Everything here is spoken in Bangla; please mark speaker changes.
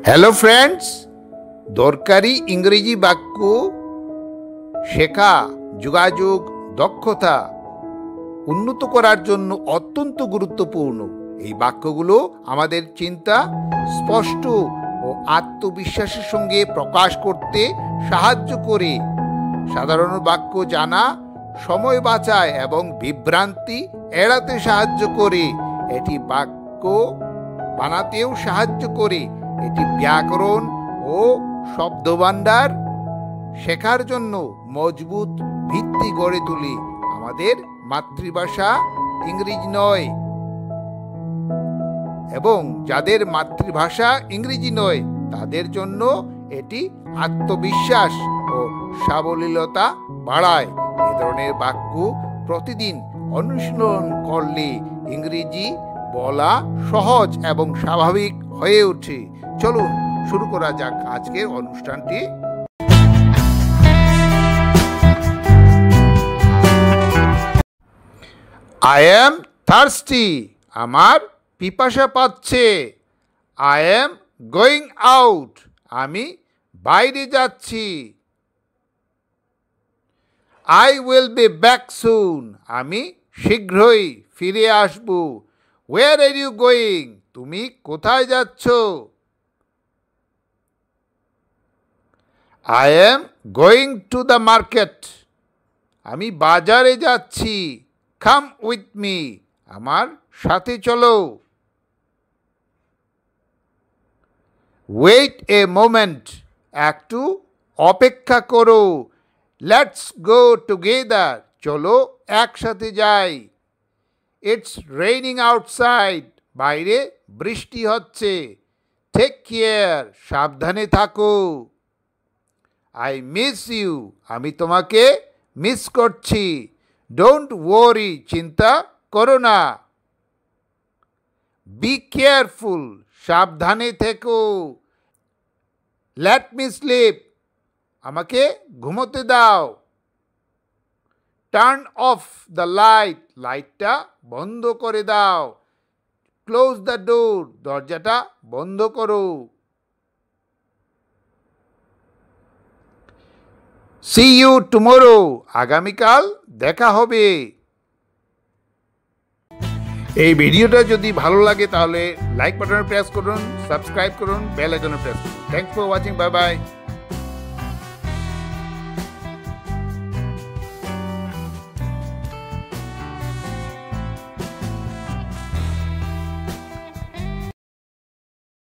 Speaker 1: হ্যালো ফ্রেন্ডস, দরকারি ইংরেজি বাক্য শেখা যোগাযোগ দক্ষতা উন্নত করার জন্য অত্যন্ত গুরুত্বপূর্ণ। এই বাক্যগুলো আমাদের চিন্তা স্পষ্ট ও আত্মবিশ্বাসের সঙ্গে প্রকাশ করতে সাহায্য করে। সাধারণ বাক্য জানা সময় বাঁচায় এবং বিভ্রান্তি এড়াতে সাহায্য করে। এটি বাক্য বানাতেও সাহায্য করে। এটি ব্যাকরণ ও শব্দভাণ্ডার শেখার জন্য মজবুত ভিত্তি গড়ে তোলে। আমাদের মাতৃভাষা ইংরেজি নয় এবং যাদের মাতৃভাষা ইংরেজি নয় তাদের জন্য এটি আত্মবিশ্বাস ও সাবলীলতা বাড়ায়। এ ধরনের বাক্য প্রতিদিন অনুশীলন করলে ইংরেজি বলা সহজ এবং স্বাভাবিক হয়ে ওঠে। চলুন শুরু করা যাক আজকের অনুষ্ঠানটি। I am thirsty. আমার পিপাসা পাচ্ছে। I am going out. আমি বাইরে যাচ্ছি। I will be back soon. আমি শীঘ্রই ফিরে আসব। Where are you going? তুমি কোথায় যাচ্ছ? I am going to the market. আমি বাজারে যাচ্ছি। Come with me. আমার সাথে চলো। Wait a moment. একটু অপেক্ষা করো। Let's go together. চলো একসাথে যাই। It's raining outside. বাইরে বৃষ্টি হচ্ছে। Take care. সাবধানে থাকো। I miss you. আমি তোমাকে মিস করছি। Don't worry. চিন্তা করো না। Be careful. সাবধানে থেকো। Let me sleep. আমাকে ঘুমোতে দাও। Turn off the light. লাইটটা বন্ধ করে দাও। Close the door. দরজাটা বন্ধ করো। See you tomorrow. আগামীকাল দেখা হবে। এই ভিডিওটা যদি ভালো লাগে তাহলে লাইক বাটনে প্রেস করুন, সাবস্ক্রাইব করুন, বেল আইকনে প্রেস করুন। Thanks for watching. Bye bye.